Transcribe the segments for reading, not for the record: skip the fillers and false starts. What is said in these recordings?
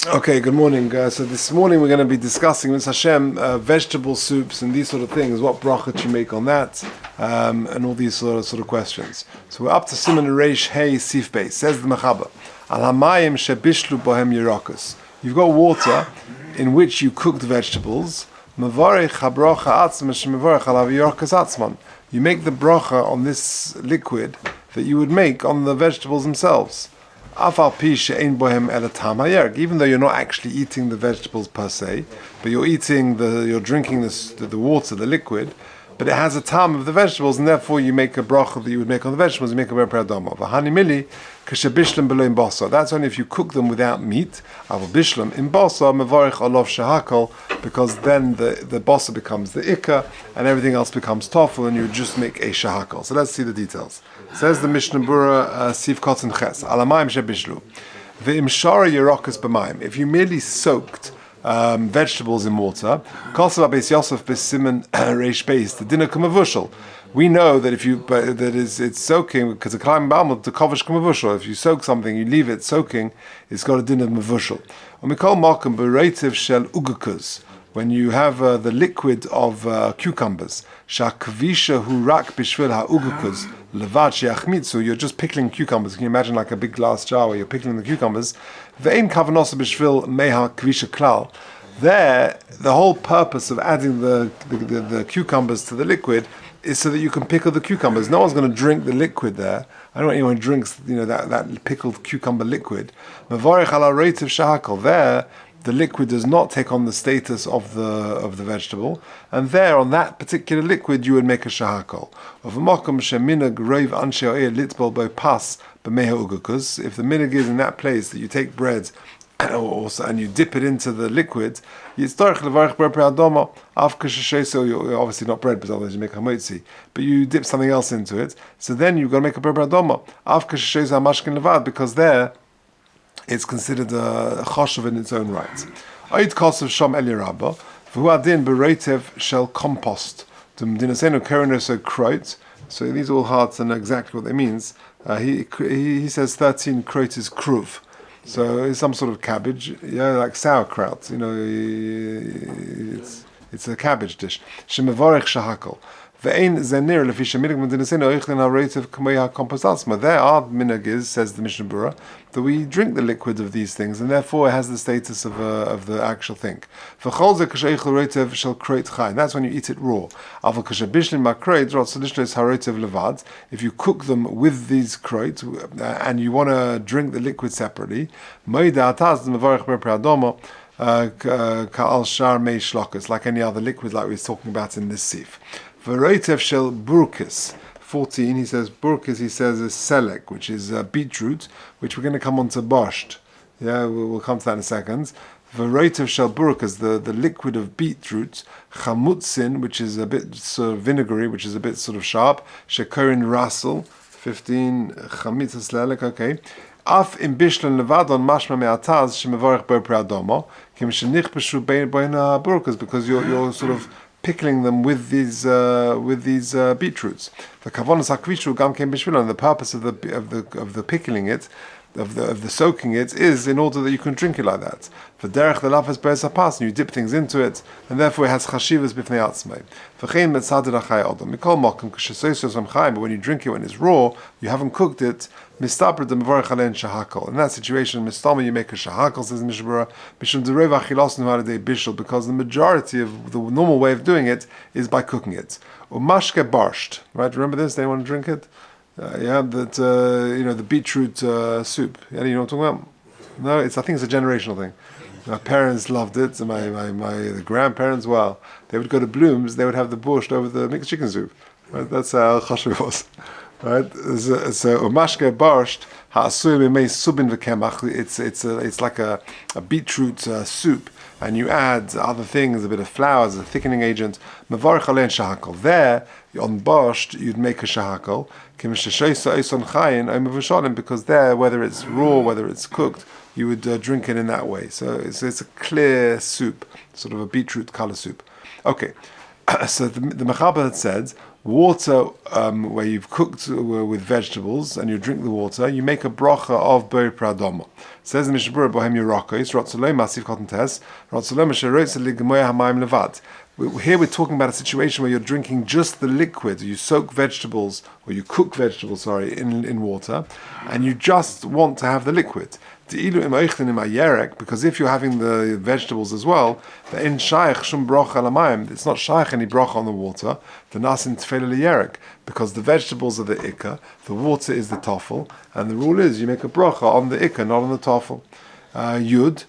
Okay, good morning. So this morning we're going to be discussing with Hashem vegetable soups and these sort of things. What bracha you make on that, and all these sort of questions. So we're up to Siman Reish Hey Sif Beis. Says the Mechaba, Al Hamayim shebishlu bohem yirakus. You've got water in which you cook the vegetables. Mevarech habrocha atzman shemevarech alav yirakus atzman. You make the bracha on this liquid that you would make on the vegetables themselves. Even though you're not actually eating the vegetables per se, but you're drinking the water, the liquid, but it has a tam of the vegetables, and therefore you make a bracha that you would make on the vegetables. You make a bracha adama. That's only if you cook them without meat. Because then the bosa becomes the ikka, and everything else becomes tofu, and you just make a shahakal. So let's see the details. Says the Mishnah Bura Sif Kotzen Ches Alamayim Shebishlu Ve'imshara Yirakas B'mayim. If you merely soaked vegetables in water, Kosav Beis Yosef B'Simen Reish Beis the dinner kamavushal. We know that if you it's soaking because the Chaim the kovish kamavushal. If you soak something, you leave it soaking, it's got a dinner mavushal. Umikol Malkum B'Reitiv Shel Ugakus. When you have the liquid of cucumbers, shakvisha hurak bishvil ha'ugukus levad sheachmitzu, you're just pickling cucumbers. Can you imagine like a big glass jar where you're pickling the cucumbers? Ve'ein kavanosa bishvil meha kvisha klal. There, the whole purpose of adding the cucumbers to the liquid is so that you can pickle the cucumbers. No one's going to drink the liquid there. I don't know anyone drinks, that pickled cucumber liquid. Mevarech ala reitiv shahakal. There, the liquid does not take on the status of the vegetable, and there on that particular liquid you would make a shahakol. Of a mokum sheminag reiv anshe litbol by pas b'meha ugukus. If the minhag is in that place that you take bread and you dip it into the liquid, yitztorich levarich ber pre'adoma afka shesheso. Obviously not bread, but otherwise you make hamotzi. But you dip something else into it, so then you've got to make a ber pre'adoma afka shesheso hamashkin levad, because there it's considered a choshev in its own right. Oid kosav shom eli rabba v'hu adin bereitev shel compost. Dinasenu kerinos kroit. So these are all hard to know exactly what they means. He says 13 kroit is kruv. So it's some sort of cabbage, like sauerkraut. It's a cabbage dish. Shemevarech shahakol. Ve'ein zenir lefi sheminig medinasenu oichlin hareitiv k'mei ha'kompostatzma. There are minhag, says the Mishnah Bura, that we drink the liquid of these things, and therefore it has the status of the actual thing. V'chol ze k'sheichel reitiv shel kroit chai. That's when you eat it raw. Aval k'shebishlin ma'kroit rot sedishlo hareitiv levad. If you cook them with these kroit and you want to drink the liquid separately, moida ataz mevarech ber pre'adoma ka'al shar mei shlokas, like any other liquid, like we were talking about in this sif. Vereitev shel burkis. 14, he says burkis, is selek, which is beetroot, which we're going to come on to borscht. Yeah, we'll come to that in a second. Vereitev shel burkis, the liquid of beetroot. Chamutzin, which is a bit sort of vinegary, which is a bit sort of sharp. Shekorin rasel. 15, chamitzas lelek, okay. Af im bishlan levadon mashma me'ataz shemevarech ber pre'adoma kim shenich b'shu bein burkis, because you're sort of pickling them with these beetroots. The kavonas hakvishu gam kem b'shvilan. The purpose of the pickling it, of the soaking it, is in order that you can drink it like that. For derech the lafes beis hapas, and you dip things into it, and therefore it has chashivas b'fnei atzmei. V'chein metzadid achay odom mikol mokum k'shesoisos amchayim. But when you drink it when it's raw, you haven't cooked it. Mistaper de mevorach alein shahakol. In that situation, mistama, you make a shahakol, says Mishbura, mishum dereva achilosin ha'adei bishul, because the majority of the normal way of doing it is by cooking it. Umashke barsht, right? Remember this? They want to drink it? The beetroot soup. Yeah, you know what I'm talking about? No, I think it's a generational thing. My parents loved it, and the grandparents, well, they would go to Bloom's, they would have the borscht over the mixed chicken soup. Right? That's how chashuv it was. Right? So umashke barsht ha'asui b'mei subin v'kemach. It's like a beetroot soup, and you add other things, a bit of flour as a thickening agent. Mevarich alein shahakol. There on borscht you'd make a shahakol. Because there, whether it's raw, whether it's cooked, you would drink it in that way. So it's a clear soup, sort of a beetroot color soup. Okay, so the Mechaba had said, water where you've cooked with vegetables and you drink the water, you make a bracha of ber pradoma. Says the Mishnah Berurah bohem yerakos rotzolei masif cotton tes rotzolei masherotz ligmoy hamayim levad. Here we're talking about a situation where you're drinking just the liquid. You soak vegetables, or you cook vegetables, in water, and you just want to have the liquid. Because if you're having the vegetables as well, it's not shaykh any bracha on the water, because the vegetables are the ikka, the water is the tofel, and the rule is you make a bracha on the ikka, not on the tofel. Yud.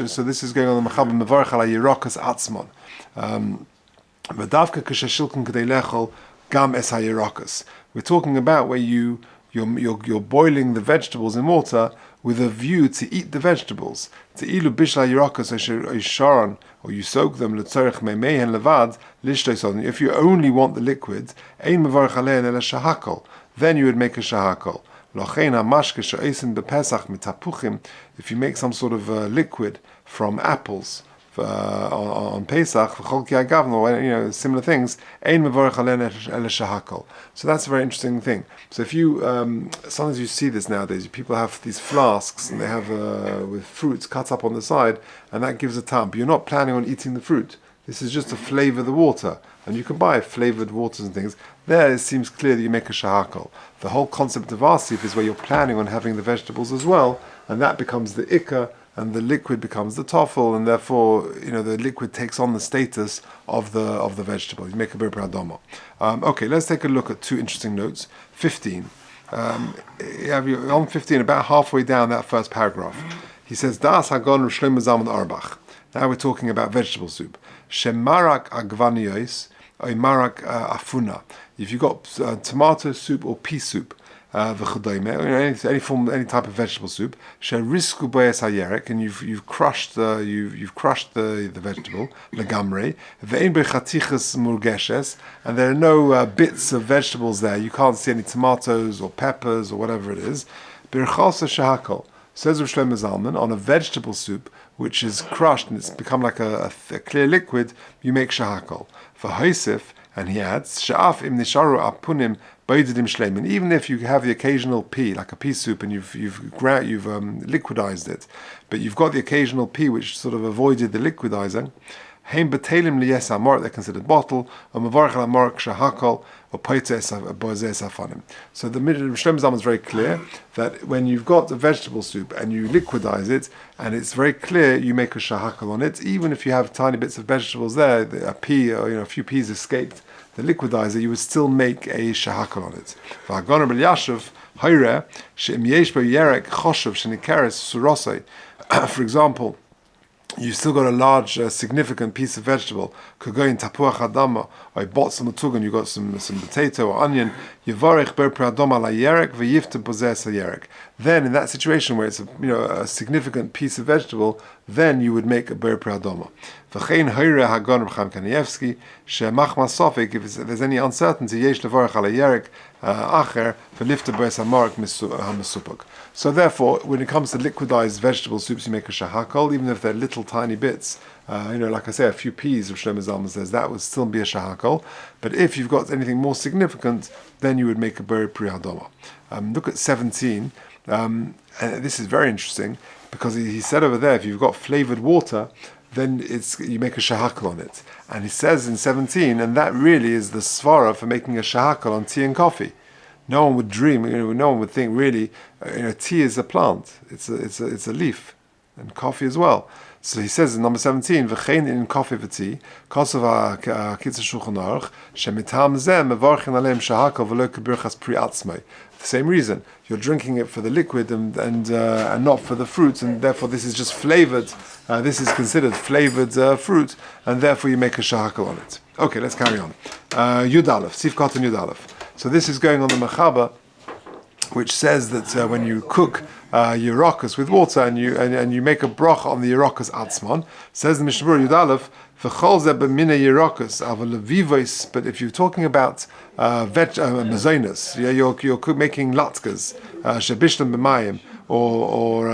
So this is going on the Mechaber Mevarech ala Yirakas Atzmon. V'davka k'sheshilkum k'dei lechol gam es hayirakas. We're talking about where you're boiling the vegetables in water with a view to eat the vegetables. To ilu bishla yirakas sharon, or you soak them l'tzorech meimehen levad lishtoison. If you only want the liquid, ein mevarech alein ela shahakol. Then you would make a shahakol. If you make some sort of liquid from apples on Pesach, similar things, so that's a very interesting thing. So if you, sometimes you see this nowadays, people have these flasks and they have with fruits cut up on the side, and that gives a tam. But you're not planning on eating the fruit. This is just to flavor the water. And you can buy flavored waters and things. There it seems clear that you make a shahakal. The whole concept of asif is where you're planning on having the vegetables as well, and that becomes the ikka, and the liquid becomes the toffel, and therefore, the liquid takes on the status of the vegetable. You make a ber pradoma. Okay, let's take a look at two interesting notes. 15. On 15, about halfway down that first paragraph, he says, Das hagon Shlomo Zalman Auerbach. Now we're talking about vegetable soup. Shemarak agvaniyos, or marak afuna. If you've got tomato soup or pea soup, any type of vegetable soup, sherisku boyes hayerek, and you've crushed the vegetable legamre, ve'en bechatichas murgeshes, and there are no bits of vegetables there. You can't see any tomatoes or peppers or whatever it is. Birchasa shahakol. Says Rav Shlomo Zalman, on a vegetable soup which is crushed and it's become like a clear liquid, you make shahakol. For Haisif, and he adds, Sha'af im nisharu apunim baididim shleimin. Even if you have the occasional pea, like a pea soup, and you've liquidized it, but you've got the occasional pea which sort of avoided the liquidizing, Heim betelim liyes amor, they're considered bottle, or mavarch al amor kshahakol, or poites bozes afanim. So the Shlomo Zalman is very clear that when you've got a vegetable soup and you liquidize it, and it's very clear you make a shahakol on it, even if you have tiny bits of vegetables there, a pea or a few peas escaped the liquidizer, you would still make a shahakol on it. V'hagon Rabbi Yashav hayre she'im yesh bo yerek choshev shenikeres surosei. For example, you've still got a large, significant piece of vegetable. Could go in tapuach adama, or you bought some tugan, you got some potato or onion. Yivarech ber pradoma la yerek v'yifte bozes yerek. Then, in that situation where it's a significant piece of vegetable, then you would make a ber pradoma. V'chein hayre hagon Chaim Kanievsky she'machma sofik, if there's any uncertainty, yesh levarech ala yerek acher v'lifte bozes hamarek ha'mesupok. So therefore, when it comes to liquidized vegetable soups, you make a shahakol, even if they're little tiny bits. Like I say, a few peas of Shlomo Zalman says that would still be a shahakol. But if you've got anything more significant, then you would make a ber priyadoma. Look at 17. And this is very interesting because he said over there, if you've got flavored water, then you make a shahakol on it. And he says in 17, and that really is the svara for making a shahakol on tea and coffee. No one would dream, no one would think really, tea is a plant, it's a leaf, and coffee as well. So he says in number 17, v'chein in coffee v'tea, kosov kitzur shulchan aruch, shemitam zeh mevarchin aleim shahakol v'lo k'birchas pri atzmai. The same reason, you're drinking it for the liquid and not for the fruit, and therefore this is just flavored. This is considered flavored fruit, and therefore you make a shahakol on it. Okay, let's carry on. Yud Aleph, Sif Katan Yud Aleph. So this is going on the Mechaber, which says that when you cook yirakas with water and you make a bracha on the yirakas atzmon, says the Mishnah Berurah Yud Aleph, v'chol zeh b'minei yirakas aval levivos. But if you're talking about mazonos, you're making latkes shebishlam b'mayim, or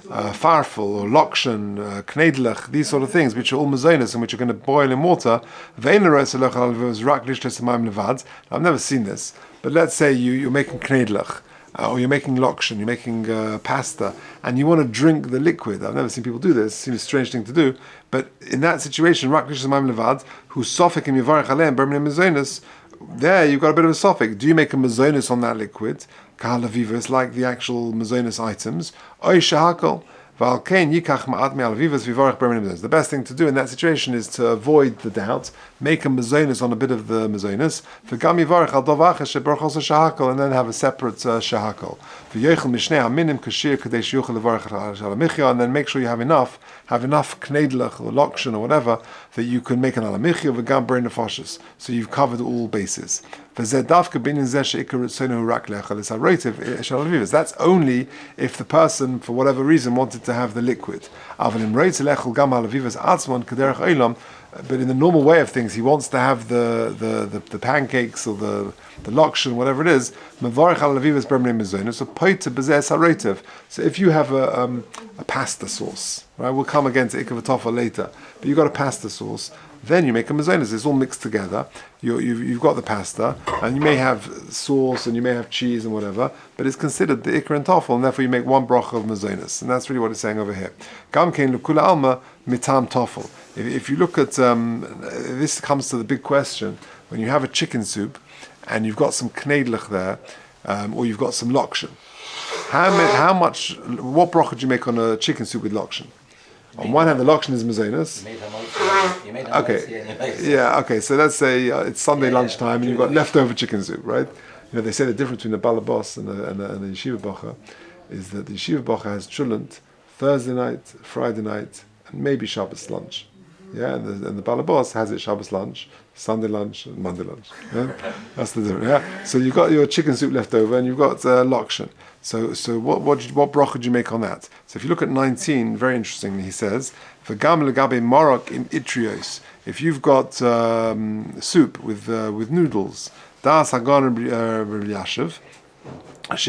farfel, or lockshen, knedlech, these sort of things, which are all mazonos and which are going to boil in water. I've never seen this, but let's say you're making knedlech, or you're making lockshen, you're making pasta, and you want to drink the liquid. I've never seen people do this. It seems a strange thing to do. But in that situation, who's sofik and yivarech aleim bermin mazonos, there you've got a bit of a sofik. Do you make a mazonos on that liquid? Kahal avivos, like the actual mazonos items. Oy shahakol. The best thing to do in that situation is to avoid the doubt, make a mazonos on a bit of the mazonos, and then have a separate shahakol. And then make sure you have enough knedlech or lockshen or whatever that you can make an alamichya v'gam burn nefashos. So you've covered all bases. That's only if the person, for whatever reason, wanted to have the liquid. But in the normal way of things, he wants to have the pancakes or the lockshen, whatever it is. So if you have a pasta sauce, right? We'll come again to Ikka v'tofa later, but you've got a pasta sauce. Then you make a mazonos. It's all mixed together. You've got the pasta, and you may have sauce, and you may have cheese, and whatever. But it's considered the ikar and tafel, and therefore you make one bracha of mazonos, and that's really what it's saying over here. Gam kein l'kula alma mitam tafel. If you look at this, comes to the big question: when you have a chicken soup, and you've got some knedlech there, or you've got some lockshen, how much? What bracha do you make on a chicken soup with lockshen? On one hand, the lockshen is mazonos. Okay. So let's say it's Sunday lunchtime and you've got leftover chicken soup, right? They say the difference between the balabos and the yeshiva bracha is that the yeshiva bracha has chulent Thursday night, Friday night, and maybe Shabbos lunch. Yeah, and the balabos has it Shabbos lunch, Sunday lunch, and Monday lunch. Yeah? That's the difference. Yeah. So you've got your chicken soup left over, and you've got lockshen. So what bracha do you make on that? So if you look at 19, very interestingly, he says, "V'gam legabe marok im itrios." If you've got soup with noodles, das hagon Rabbi Yashiv. If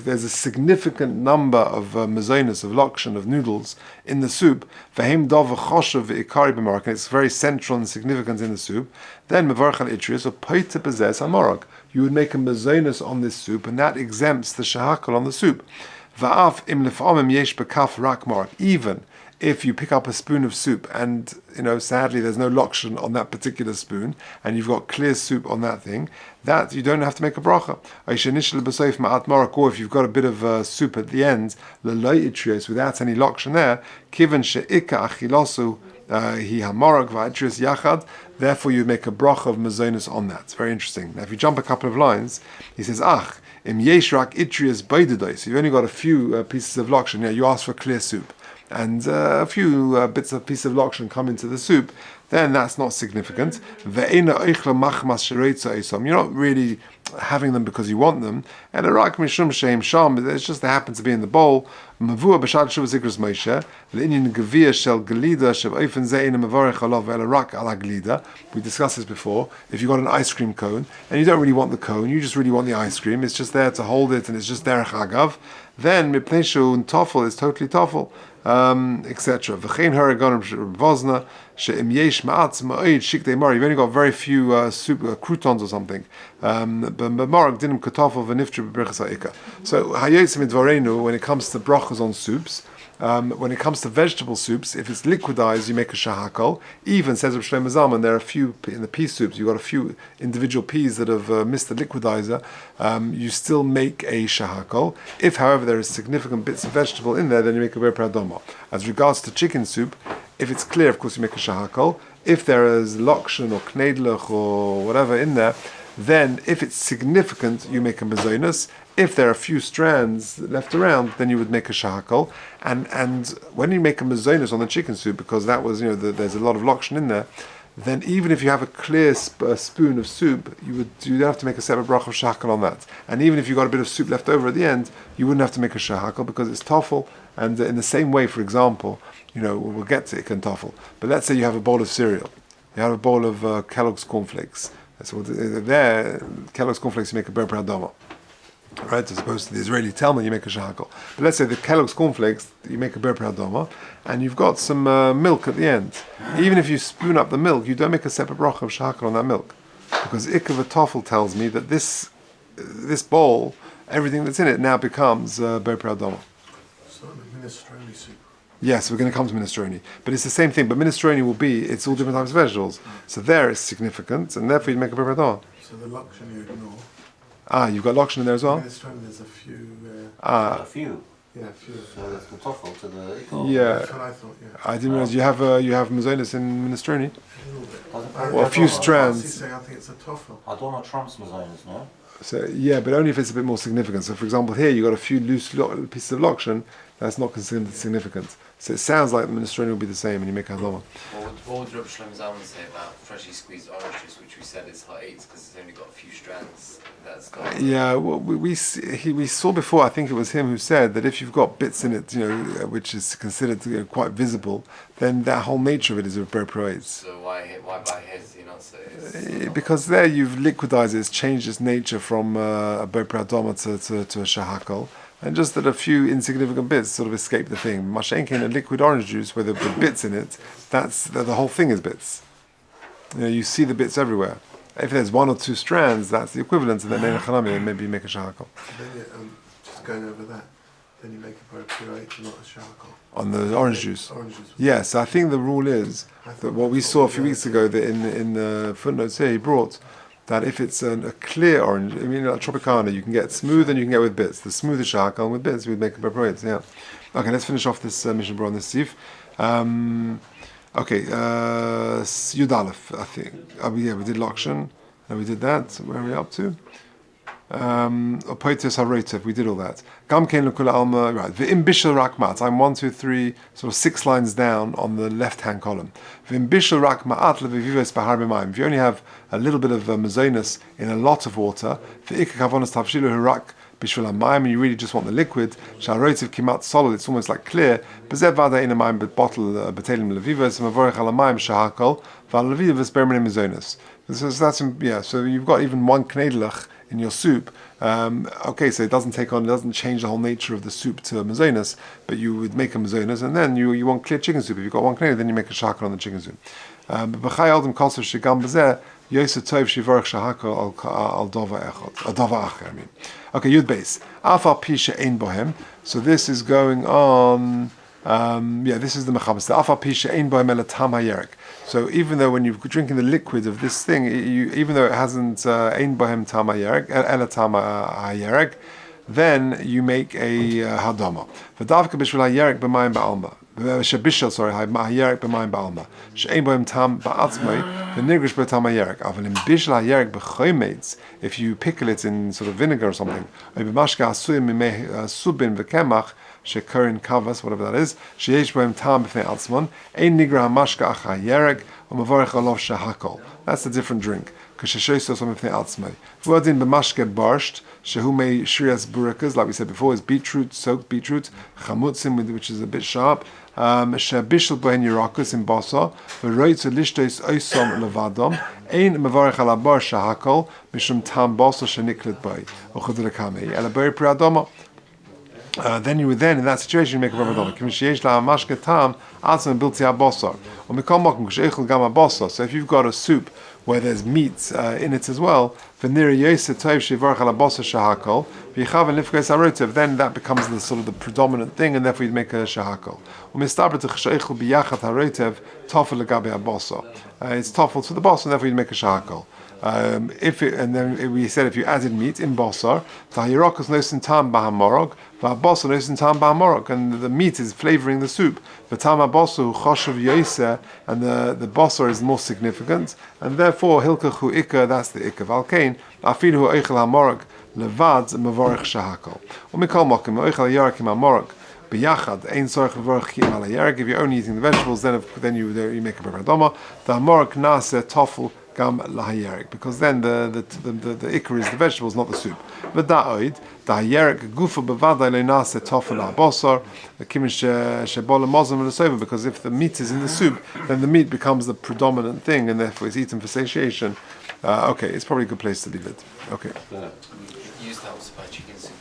there's a significant number of mazonos, of lockshen, of noodles in the soup, and it's very central and significant in the soup, then you would make a mazonos on this soup, and that exempts the shahakal on the soup. Even if you pick up a spoon of soup and, sadly there's no lockshen on that particular spoon and you've got clear soup on that thing, that you don't have to make a bracha. Or if you've got a bit of soup at the end, without any lockshen there, therefore you make a bracha of mazonos on that. It's very interesting. Now if you jump a couple of lines, he says, im yesh rak itrius beidedois. So you've only got a few pieces of lockshen. You ask for clear soup, and a few piece of lockshen come into the soup, then that's not significant. You're not really having them because you want them. And it's just they happen to be in the bowl. We discussed this before. If you've got an ice cream cone and you don't really want the cone, you just really want the ice cream, it's just there to hold it and it's just derech agav, then mipneshu and tafel is totally tafel, etc. You've only got very few soup, croutons or something. So hayotzim midvarenu, when it comes to brachas on soups, when it comes to vegetable soups, if it's liquidized, you make a shahakal. Even, says Rav Shlomo Zalman, there are a few in the pea soups, you've got a few individual peas that have missed the liquidizer, you still make a shahakal. If, however, there is significant bits of vegetable in there, then you make a ber pradoma. As regards to chicken soup, if it's clear, of course, you make a shahakal. If there is lockshen or knedlech or whatever in there, then if it's significant, you make a mazonos. If there are a few strands left around, then you would make a shahakal. And when you make a mazonos on the chicken soup, because that was, there's a lot of lockshen in there, then even if you have a clear spoon of soup, you don't have to make a separate bracha of shahakal on that. And even if you got a bit of soup left over at the end, you wouldn't have to make a shahakal because it's tafel. And in the same way, for example, we'll get to ik and tafel. But let's say you have a bowl of cereal. You have a bowl of Kellogg's cornflakes. So there, Kellogg's cornflakes, you make a ber pradoma. Right, as opposed to the Israeli Talmud, you make a shahakol. But let's say the Kellogg's cornflakes, you make a ber pradoma, and you've got some milk at the end. Even if you spoon up the milk, you don't make a separate bracha of shahakol on that milk, because ikav tafel tells me that this bowl, everything that's in it now becomes ber pradoma. It's not a minestrone soup. Yes, we're going to come to minestrone, but it's the same thing. But minestrone will be, it's all different types of vegetables. So there it's significant, and therefore you make a ber pradoma. So the Lockshen you ignore. You've got Lockshen in there as well? Minestrone, there's a few. A few. Yeah, a few. So that's the toffel to the Yeah. That's what I thought, yeah. I didn't realize you have mazonis in minestrone. A little bit. Well, a few I strands. think it's a toffel. I don't know Trump's mazonas, no? So yeah, but only if it's a bit more significant. So for example, here you got a few loose pieces of Lockshen. That's not considered significant. So it sounds like the minestrone will be the same, and you make a haloma. What would Rabbi Shlomo Zalman say about freshly squeezed orange juice, which we said is hot eights because it's only got a few strands? That's got. Yeah, well, we saw before. I think it was him who said that if you've got bits in it, which is considered quite visible, then that whole nature of it is a ber proetz. So why by his you not say? Because there you've liquidized it, it's changed its nature from a ber pradoma to a shahakol. And just that a few insignificant bits sort of escape the thing. Mashenkin in a liquid orange juice where there are bits in it, the whole thing is bits. You see the bits everywhere. If there's one or two strands, that's the equivalent, and then and maybe you make a shahakol. Then you, just going over that, then you make a ber puree, not a shahakol. On the orange juice. Orange juice. Yes, I think the rule is that what we saw a few weeks ago that in the footnotes here he brought, that if it's a clear orange, like Tropicana, you can get smooth and you can get with bits. The smoother shahakal and with bits, we'd make a ber proetz, yeah. Okay, let's finish off this mission bro on this Steve. Okay, Yud Aleph, I think. We did Lockshen, and we did that. Where are we up to? Opoitis HaRotev, we did all that. Gamkein L'Kula Alma, right. V'im Bishel Rakmat, I'm 1, 2, 3, sort of 6 lines down on the left-hand column. V'im Bishel Rakmat Le'Vivivos Bahar B'mayim. If you only have a little bit of mazonis in a lot of water, V'ikka Kavonas Tavshilu Harak Bishvil HaMayim, and you really just want the liquid, Sha'Rotev Kimat solid, it's almost like clear, B'zev Vada in a mayim bottle B'telim Le'Vivos, Mavorech Al HaMayim Shahakol, V'al Le'Vivos Bermenim Mazonis. So you've got even one knedlach in your soup. Okay, so it doesn't change the whole nature of the soup to a mazonas, but you would make a mazonas, and then you want clear chicken soup. If you've got one knedlach, then you make a shahakol on the chicken soup. Okay, Yud Beis. Afal Pisha Ein Bohem. So this is going on. This is the Mechabas. Afal Pisha Ein Bohem Elatam HaYerek. So even though when you're drinking the liquid of this thing, even though it hasn't Ein Bohem Tam HaYerek, Elatam HaYerek, then you make a hadama. V'davka b'shvil HaYerek b'mayim ba'alma. Shebishel, HaYerek b'mayim ba'alma. She'ein bohem tam ba'atzmai, v'nirgish b'tam HaYerek. Aval im bishel HaYerek b'choymeitz, if you pickle it in sort of vinegar or something, or b'mashka asuyim mimei subin v'kemach, she'kurin kavas, whatever that is, she'yesh bohem tam b'fnei atzmon, ein nigra ha'mashka ach HaYerek, or mavorech olov shehakol. That's a different drink. V'adin b'mashke barsht, shehu mei shrias burakas, like we said before, is beetroot, soaked beetroot, chamutzim, which is a bit sharp, she'bishel bohen yirakus in basa, v'roitzu lishtos oisom levadom, ein mavarech ala bar shehakol, mishum tam basa sheniklet boi, ochud lekamei, ela boi priadoma. Then you would in that situation make a Ramadan. So if you've got a soup where there's meat in it as well, then that becomes the sort of the predominant thing, and therefore you'd make a shahakol. It's toffel to the boss, and therefore you'd make a shahakol. We said if you added meat in basar, tahirokos nosin tam bahamorog, va'basar nosin tam bahamorog, and the meat is flavoring the soup. V'tam habasu choshev yoser, and the basar is more significant, and therefore hilkachu ikka, that's the ikka valkain. Afilu eichel hamorog levad mavorich shahakol. Umikol mokim eichel yarakim hamorog. B'yachad ein sorach v'vorach ki al hayarek. If you're only eating the vegetables, then you make a beradoma. The hamorog nase toffel gam lahayerek, because then the ikar is the vegetables, not the soup. But da'oid the hayerek gufa bevadai leinase toffel ha'bosar kimish shebola mozim l'sova, because if the meat is in the soup, then the meat becomes the predominant thing, and therefore it's eaten for satiation. Okay, it's probably a good place to leave it. Okay. used that was to buy chicken soup